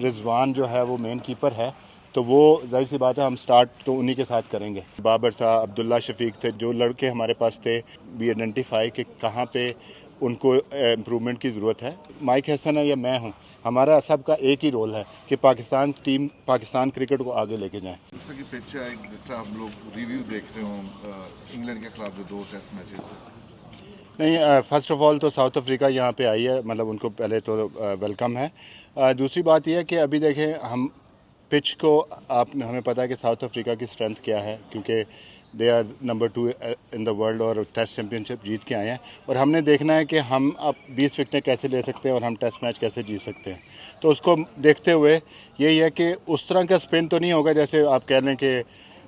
رضوان جو ہے وہ مین کیپر ہے، تو وہ ظاہر سی بات ہے ہم سٹارٹ تو انہی کے ساتھ کریں گے. بابر تھا، عبداللہ شفیق تھے، جو لڑکے ہمارے پاس تھے وی آئیڈینٹیفائی کہ کہاں پہ ان کو امپرومنٹ کی ضرورت ہے. مائک حسن ہے یا میں ہوں، ہمارا سب کا ایک ہی رول ہے کہ پاکستان کرکٹ کو آگے لے کے جائیں. جس طرح کی پچ ہے، جس طرح ہم لوگ ریویو دیکھ رہے ہوں انگلینڈ کے خلاف جو 2 ٹیسٹ میچز ہیں. نہیں، فرسٹ آف آل تو ساؤتھ افریقہ یہاں پہ آئی ہے، مطلب ان کو پہلے تو ویلکم ہے. دوسری بات یہ ہے کہ ابھی دیکھیں ہم پچ کو ہمیں پتہ ہے کہ ساؤتھ افریقہ کی اسٹرینتھ کیا ہے، کیونکہ they are number 2 in the world اور ٹیسٹ چیمپئن شپ جیت کے آئے ہیں، اور ہم نے دیکھنا ہے کہ ہم اب 20 وکٹیں کیسے لے سکتے ہیں اور ہم ٹیسٹ میچ کیسے جیت سکتے ہیں. تو اس کو دیکھتے ہوئے یہی ہے کہ اس طرح کا اسپن تو نہیں ہوگا جیسے آپ کہہ لیں کہ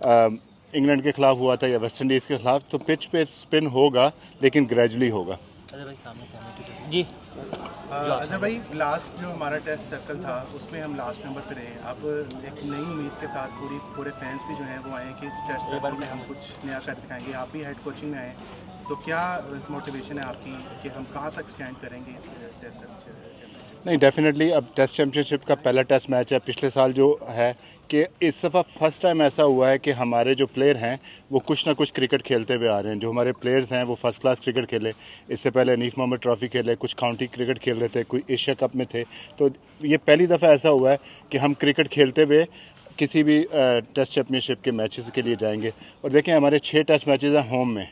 انگلینڈ کے خلاف ہوا تھا یا ویسٹ انڈیز کے خلاف. تو پچ پہ اسپن ہوگا لیکن گریجولی ہوگا. جی اظہر بھائی، لاسٹ جو ہمارا ٹیسٹ سرکل تھا اس میں ہم لاسٹ نمبر پہ رہے. اب ایک نئی امید کے ساتھ پورے فینس بھی جو ہیں وہ آئے ہیں کہ اس ٹیسٹ سرکل میں ہم کچھ نیا کر دکھائیں گے. آپ بھی ہیڈ کوچنگ میں آئے، تو کیا موٹیویشن ہے آپ کی کہ ہم کہاں تک اسٹینڈ کریں گے اس ٹیسٹ چیمپئن؟ نہیں، ڈیفینیٹلی اب ٹیسٹ چیمپئن شپ کا پہلا ٹیسٹ میچ ہے. پچھلے سال جو ہے کہ اس دفعہ فرسٹ ٹائم ایسا ہوا ہے کہ ہمارے جو پلیئر ہیں وہ کچھ نہ کچھ کرکٹ کھیلتے ہوئے آ رہے ہیں. جو ہمارے پلیئرز ہیں وہ فرسٹ کلاس کرکٹ کھیلے. اس سے پہلے حنیف محمد ٹرافی کھیلے، کچھ کاؤنٹی کرکٹ کھیل رہے تھے، کوئی ایشیا کپ میں تھے. تو یہ پہلی دفعہ ایسا ہوا ہے کہ ہم کرکٹ کھیلتے ہوئے کسی بھی ٹیسٹ چیمپئن شپ کے میچز کے لیے جائیں گے. اور دیکھیں ہمارے 6 ٹیسٹ میچز ہیں ہوم میں،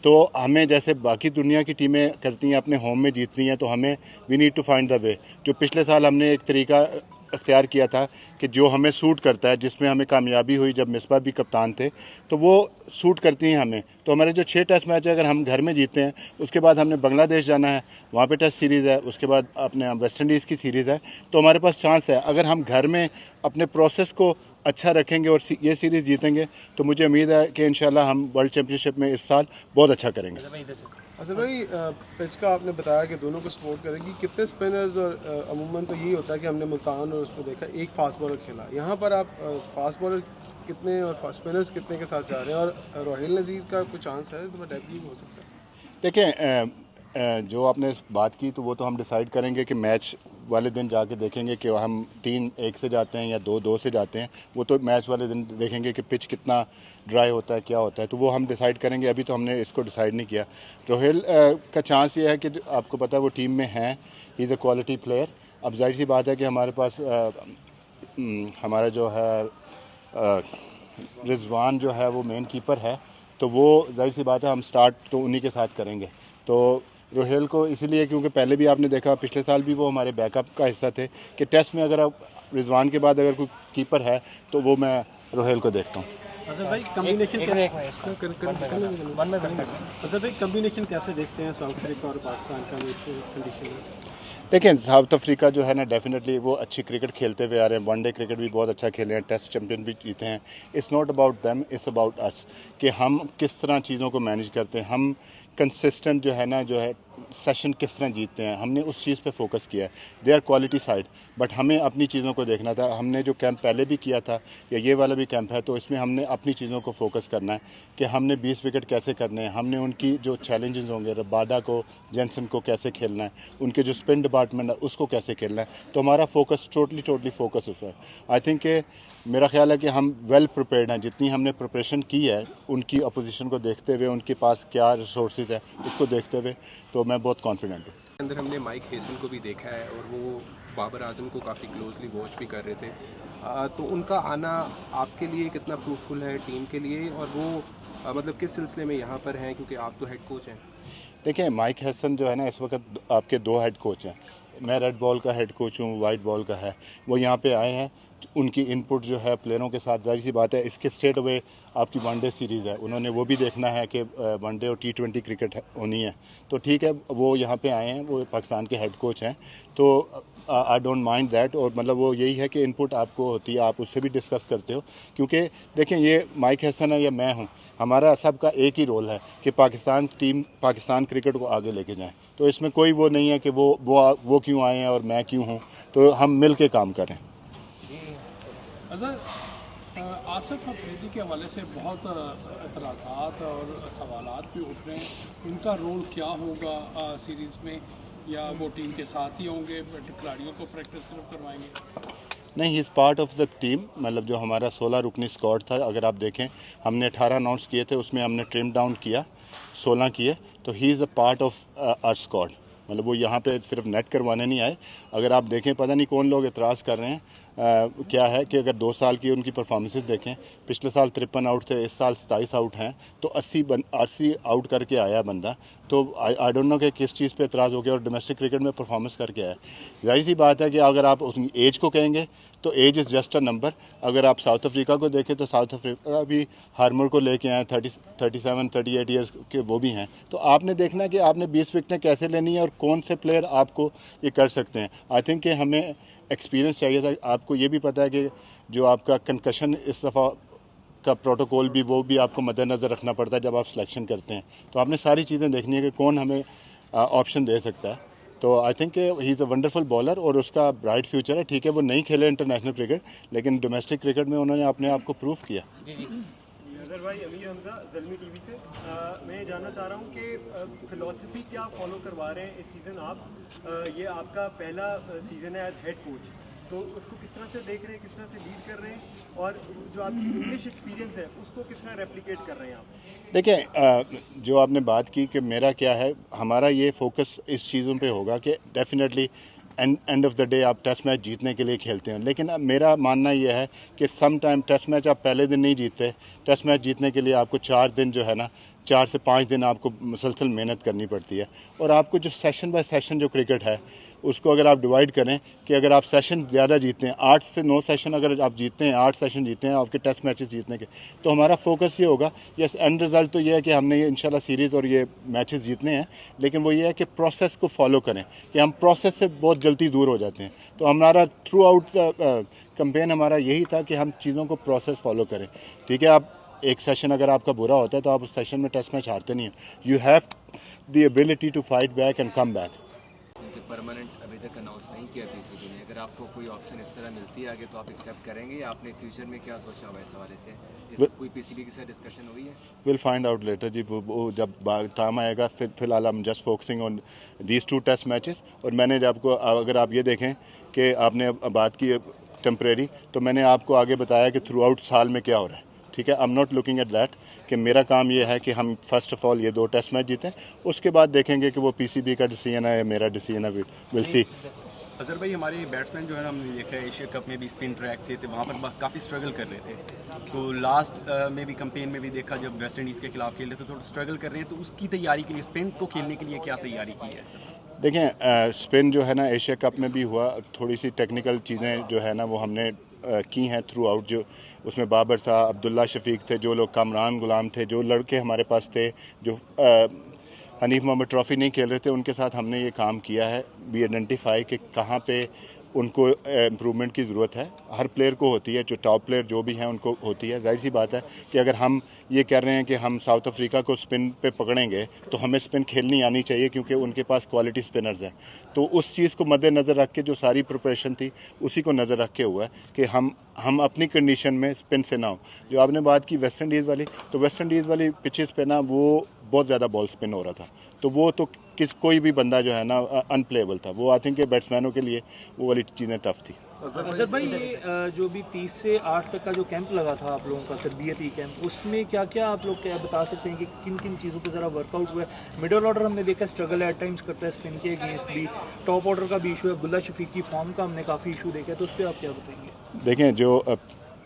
تو ہمیں جیسے باقی دنیا کی ٹیمیں کرتی ہیں اپنے ہوم میں جیتنی ہیں، تو ہمیں we need to find the way. جو پچھلے سال ہم نے ایک طریقہ اختیار کیا تھا کہ جو ہمیں سوٹ کرتا ہے، جس میں ہمیں کامیابی ہوئی جب مصباح بھی کپتان تھے، تو وہ سوٹ کرتی ہیں ہمیں. تو ہمارے جو 6 ٹیسٹ میچ ہے اگر ہم گھر میں جیتے ہیں، اس کے بعد ہم نے بنگلہ دیش جانا ہے، وہاں پہ ٹیسٹ سیریز ہے، اس کے بعد اپنے ویسٹ انڈیز کی سیریز ہے. تو ہمارے پاس چانس ہے اگر ہم گھر میں اپنے پروسیس کو اچھا رکھیں گے اور یہ سیریز جیتیں گے، تو مجھے امید ہے کہ انشاءاللہ ہم ورلڈ چیمپئن شپ میں اس سال بہت اچھا کریں گے. اصل بھائی، پچ کا آپ نے بتایا کہ دونوں کو سپورٹ کرے گی. کتنے اسپنرز، اور عموماً تو یہی ہوتا ہے کہ ہم نے ملتان اور اس میں دیکھا ایک فاسٹ بالر کھیلا. یہاں پر آپ فاسٹ بالر کتنے اور اسپنرز کتنے کے ساتھ جا رہے ہیں، اور روہیل نذیر کا کوئی چانس ہے تو ڈیبیو ہو سکتا ہے؟ دیکھیں جو آپ نے بات کی تو وہ تو ہم ڈیسائیڈ کریں گے کہ میچ والے دن جا کے دیکھیں گے کہ ہم 3-1 سے جاتے ہیں یا 2-2 سے جاتے ہیں. وہ تو میچ والے دن دیکھیں گے کہ پچ کتنا ڈرائی ہوتا ہے، کیا ہوتا ہے، تو وہ ہم ڈیسائیڈ کریں گے. ابھی تو ہم نے اس کو ڈیسائیڈ نہیں کیا. روہیل کا چانس یہ ہے کہ آپ کو پتہ ہے وہ ٹیم میں ہیں، ہی از اے کوالٹی پلیئر. اب ظاہر سی بات ہے کہ ہمارے پاس ہمارا جو ہے رضوان جو ہے وہ مین کیپر ہے، تو وہ ظاہر سی بات ہے ہم سٹارٹ تو انہی کے ساتھ کریں گے. تو روہیل کو اسی لیے کیونکہ پہلے بھی آپ نے دیکھا پچھلے سال بھی وہ ہمارے بیک اپ کا حصہ تھے کہ ٹیسٹ میں اگر آپ رضوان کے بعد اگر کوئی کیپر ہے تو وہ میں روہیل کو دیکھتا ہوں. اظہر بھائی کمبینیشن کیسے دیکھتے ہیں ساؤتھ افریقہ اور پاکستان کا اس کنڈیشن میں؟ دیکھیں ساؤتھ افریقہ جو ہے نا ڈیفینیٹلی وہ اچھی کرکٹ کھیلتے ہوئے آ رہے ہیں. ون ڈے کرکٹ بھی بہت اچھا کھیلے ہیں، ٹیسٹ چیمپئن بھی جیتے ہیں. It's not about them, it's about us کہ ہم کس طرح چیزوں کو مینیج کرتے ہیں. ہم کنسسٹنٹ جو ہے نا جو ہے سیشن کس طرح جیتتے ہیں، ہم نے اس چیز پہ فوکس کیا ہے. They are quality side, but ہمیں اپنی چیزوں کو دیکھنا تھا. ہم نے جو کیمپ پہلے بھی کیا تھا یا یہ والا بھی کیمپ ہے، تو اس میں ہم نے اپنی چیزوں کو فوکس کرنا ہے کہ ہم نے 20 وکٹ کیسے کرنے ہیں. ہم نے ان کی جو چیلنجز ہوں گے، رباڈا کو، جینسن کو کیسے کھیلنا ہے، ان کے جو اسپن ڈپارٹمنٹ ہے اس کو کیسے کھیلنا ہے. تو ہمارا فوکس ٹوٹلی فوکس اس ہے. آئی تھنک کہ میرا خیال ہے کہ ہم ویل پریپیئرڈ ہیں. جتنی ہم نے پریپریشن کی ہے ان کی اپوزیشن کو دیکھتے ہوئے، ان کے پاس کیا ریسورسز ہے اس کو دیکھتے ہوئے، تو میں بہت کانفیڈنٹ ہوں. اندر ہم نے مائک ہیسن کو بھی دیکھا ہے اور وہ بابر اعظم کو کافی کلوزلی واچ بھی کر رہے تھے. تو ان کا آنا آپ کے لیے کتنا فروٹفل ہے ٹیم کے لیے، اور وہ مطلب کس سلسلے میں یہاں پر ہیں، کیونکہ آپ تو ہیڈ کوچ ہیں؟ دیکھیں مائک ہیسن جو ہے نا اس وقت آپ کے 2 ہیڈ کوچ ہیں. میں ریڈ بال کا ہیڈ کوچ ہوں، وائٹ بال کا ہے. وہ یہاں پہ آئے ہیں، ان کی ان پٹ جو ہے پلیئروں کے ساتھ ظاہر سی بات ہے. اس کے اسٹیٹ اوے آپ کی ون ڈے سیریز ہے، انہوں نے وہ بھی دیکھنا ہے کہ ون ڈے اور T20 کرکٹ ہونی ہے. تو ٹھیک ہے، وہ یہاں پہ آئے ہیں، وہ پاکستان کے ہیڈ کوچ ہیں. تو آئی ڈونٹ مائنڈ دیٹ. اور مطلب وہ یہی ہے کہ ان پٹ آپ کو ہوتی ہے، آپ اس سے بھی ڈسکس کرتے ہو. کیونکہ دیکھیں یہ مائک ہیسن ہے یا میں ہوں، ہمارا سب کا ایک ہی رول ہے کہ پاکستان کرکٹ کو آگے لے کے جائیں. تو اس میں کوئی وہ نہیں ہے کہ وہ کیوں آئے ہیں اور میں کیوں ہوں. تو ہم مل کے کام کریں. اظہر، آصف افریدی کے حوالے سے بہت اعتراضات اور سوالات بھی اٹھ رہے ہیں. ان کا رول کیا ہوگا سیریز میں، یا وہ ٹیم کے ساتھ ہی ہوں گے، کھلاڑیوں کو پریکٹس صرف کروائیں گے؟ نہیں، he is part of the team. مطلب جو ہمارا 16 رکنی اسکواڈ تھا، اگر آپ دیکھیں ہم نے 18 اناؤنس کیے تھے، اس میں ہم نے ٹرم ڈاؤن کیا 16 کیے. تو he is a part of our squad. مطلب وہ یہاں پہ صرف نیٹ کروانے نہیں آئے. اگر آپ دیکھیں پتہ نہیں کون لوگ اعتراض کر رہے ہیں کیا ہے کہ اگر 2 سال کی ان کی پرفارمنسز دیکھیں، پچھلے سال 53 آؤٹ تھے، اس سال 27 آؤٹ ہیں، تو 80 آؤٹ کر کے آیا بندہ. تو آئی ڈونٹ نو کہ کس چیز پہ اعتراض ہو گیا، اور ڈومیسٹک کرکٹ میں پرفارمنس کر کے آیا. ظاہر سی بات ہے کہ اگر آپ اس ایج کو کہیں گے تو age is just a number. اگر آپ ساؤتھ افریقہ کو دیکھیں تو ساؤتھ افریقہ بھی ہارمر کو لے کے آئے 37-38 ایئرس کے وہ بھی ہیں. تو آپ نے دیکھنا ہے کہ آپ نے 20 وکٹیں کیسے لینی ہیں اور کون سے پلیئر آپ کو یہ کر سکتے ہیں. آئی تھنک کہ ہمیں ایکسپیرینس چاہیے تھا. آپ کو یہ بھی پتہ ہے کہ جو آپ کا کنکشن اس دفعہ کا پروٹوکول بھی وہ بھی آپ کو مد نظر رکھنا پڑتا ہے جب آپ سلیکشن کرتے ہیں. تو آپ نے ساری چیزیں دیکھنی ہے کہ کون ہمیں آپشن دے سکتا ہے. تو آئی تھنک کہ ہی از اے ونڈرفل بالر اور اس کا برائٹ فیوچر ہے. ٹھیک ہے وہ نہیں کھیلے انٹرنیشنل کرکٹ، لیکن ڈومیسٹک کرکٹ میں انہوں نے اپنے آپ کو پروف کیا. اظہر بھائی، امیر حمزہ زلمی ٹی وی سے. میں جاننا چاہ رہا ہوں کہ فلاسفی کیا فالو کروا رہے ہیں اس سیزن آپ؟ یہ آپ کا پہلا سیزن ہے ایز ہیڈ کوچ، تو اس کو کس طرح سے دیکھ رہے ہیں، کس طرح سے لیڈ کر رہے ہیں، اور جو آپ کی انگلش ایکسپیرینس ہے اس کو کس طرح ریپلیکیٹ کر رہے ہیں آپ؟ دیکھیں جو آپ نے بات کی کہ میرا کیا ہے، ہمارا یہ فوکس اس چیزوں پہ ہوگا کہ definitely and of the day آپ ٹیسٹ میچ جیتنے کے لیے کھیلتے ہیں. لیکن میرا ماننا یہ ہے کہ سم ٹائم ٹیسٹ میچ آپ پہلے دن نہیں جیتتے. ٹیسٹ میچ جیتنے کے لیے آپ کو 4 دن جو ہے نا، 4 سے 5 دن آپ کو مسلسل محنت کرنی پڑتی ہے. اور آپ کو جو سیشن بائی سیشن جو کرکٹ ہے اس کو اگر آپ ڈیوائڈ کریں کہ اگر آپ سیشن زیادہ جیتتے ہیں، 8 سے 9 سیشن اگر آپ جیتتے ہیں، 8 سیشن جیتے ہیں آپ کے ٹیسٹ میچز جیتنے کے، تو ہمارا فوکس یہ ہوگا. یس، اینڈ رزلٹ تو یہ ہے کہ ہم نے یہ انشاءاللہ سیریز اور یہ میچز جیتنے ہیں، لیکن وہ یہ ہے کہ پروسیس کو فالو کریں، کہ ہم پروسیس سے بہت جلدی دور ہو جاتے ہیں. تو ہمارا تھرو آؤٹ کمپین ہمارا یہی تھا کہ ہم چیزوں کو پروسیس فالو کریں. ٹھیک ہے، آپ ایک سیشن اگر آپ کا برا ہوتا ہے تو آپ اس سیشن میں ٹیسٹ میچ ہارتے نہیں ہیں. You have the ability to fight back and come back. Permanent ابھی تک اناؤنس نہیں کیا پی سی بی نے. اگر آپ کو کوئی آپشن اس طرح ملتی ہے آگے تو آپ ایکسیپٹ کریں گے؟ آپ نے فیوچر میں کیا سوچا ہوا اس حوالے سے؟ کوئی پی سی بی کے ساتھ ڈسکشن ہوئی ہے؟ ول فائنڈ آؤٹ لیٹر جی، وہ جب ٹائم آئے گا. پھر فی الحال ہم just focusing on these 2 test matches. اور میں نے جب کو اگر آپ یہ دیکھیں کہ آپ نے بات کی ٹیمپریری، تو میں نے آپ کو آگے بتایا کہ تھرو آؤٹ سال میں کیا ہو رہا ہے. ٹھیک ہے، I am not looking at that کہ میرا کام یہ ہے کہ ہم فرسٹ آف آل یہ 2 ٹیسٹ میچ جیتیں، اس کے بعد دیکھیں گے کہ وہ پی سی بی کا ڈیسیژن ہے یا میرا ڈیسیژن ہے. ول سی. اظہر بھائی، ہمارے بیٹسمین جو ہے نا، ہم نے دیکھا ہے ایشیا کپ میں بھی اسپن ٹریک تھے وہاں پر کافی اسٹرگل کر رہے تھے. تو لاسٹ میں بھی کمپین میں بھی دیکھا جب ویسٹ انڈیز کے خلاف کھیل رہے تھے تو تھوڑا اسٹرگل کر رہے ہیں. تو اس کی تیاری کے لیے اسپن کو کھیلنے کے لیے کیا تیاری کی ہے اس طرح؟ دیکھیں اسپن جو ہے نا ایشیا کپ میں بھی ہوا، تھوڑی سی ٹیکنیکل چیزیں جو ہے نا وہ ہم نے کی ہیں تھرو آؤٹ. جو اس میں بابر تھا، عبداللہ شفیق تھے، جو لوگ کامران غلام تھے، جو لڑکے ہمارے پاس تھے جو حنیف محمد ٹرافی نہیں کھیل رہے تھے، ان کے ساتھ ہم نے یہ کام کیا ہے. وی آئیڈینٹیفائی کہ کہاں پہ ان کو امپرومنٹ کی ضرورت ہے. ہر پلیئر کو ہوتی ہے، جو ٹاپ پلیئر جو بھی ہیں ان کو ہوتی ہے. ظاہر سی بات ہے کہ اگر ہم یہ کہہ رہے ہیں کہ ہم ساؤتھ افریقہ کو اسپن پہ پکڑیں گے تو ہمیں اسپن کھیلنی آنی چاہیے، کیونکہ ان کے پاس کوالٹی اسپنرز ہیں. تو اس چیز کو مد نظر رکھ کے جو ساری پریپریشن تھی اسی کو نظر رکھ کے ہوا ہے کہ ہم اپنی کنڈیشن میں اسپن سے نہ ہوں. جو آپ نے بات کی ویسٹ انڈیز والی، تو ویسٹ انڈیز والی پچز پہ نا وہ بہت زیادہ بال اسپن ہو رہا تھا. تو وہ تو کوئی بھی بندہ جو ہے نا ان پلیبل تھا. وہ آئی تھنک کہ بیٹسمینوں کے لیے وہ والی چیزیں ٹف تھی. اظہر بھائی، یہ جو بھی 30 سے 8 تک کا جو کیمپ لگا تھا آپ لوگوں کا تربیتی کیمپ، اس میں کیا کیا آپ لوگ کیا بتا سکتے ہیں کہ کن کن چیزوں پہ ذرا ورک آؤٹ ہوا ہے؟ مڈل آرڈر ہم نے دیکھا اسٹرگل ایٹ ٹائمز کرتا ہے اسپن کے اگینسٹ بھی. ٹاپ آرڈر کا بھی ایشو ہے، عبداللہ شفیق کی فارم کا ہم نے کافی ایشو دیکھا ہے. تو اس پہ آپ کیا بتائیں گے؟ دیکھیں جو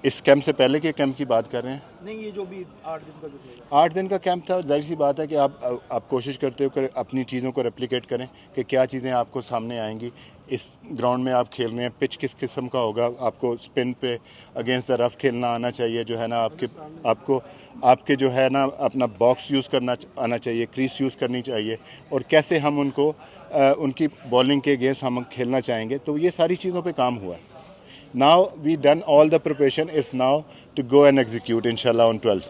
اس کیمپ سے پہلے کے کیمپ کی بات کر رہے ہیں؟ نہیں، یہ جو بھی 8 دن کا جو 8 دن کا کیمپ تھا. ظاہر سی بات ہے کہ آپ کوشش کرتے ہو کہ اپنی چیزوں کو ریپلیکیٹ کریں کہ کیا چیزیں آپ کو سامنے آئیں گی. اس گراؤنڈ میں آپ کھیل رہے ہیں، پچ کس قسم کا ہوگا، آپ کو اسپن پہ اگینسٹ دا رف کھیلنا آنا چاہیے. جو ہے نا آپ کے جو ہے نا اپنا باکس یوز کرنا آنا چاہیے، کریس یوز کرنی چاہیے، اور کیسے ہم ان کی بالنگ کے اگینسٹ ہم کھیلنا چاہیں گے. تو یہ ساری چیزوں پہ کام ہوا ہے. Now we done all the preparation, is now to go and execute inshallah on 12th.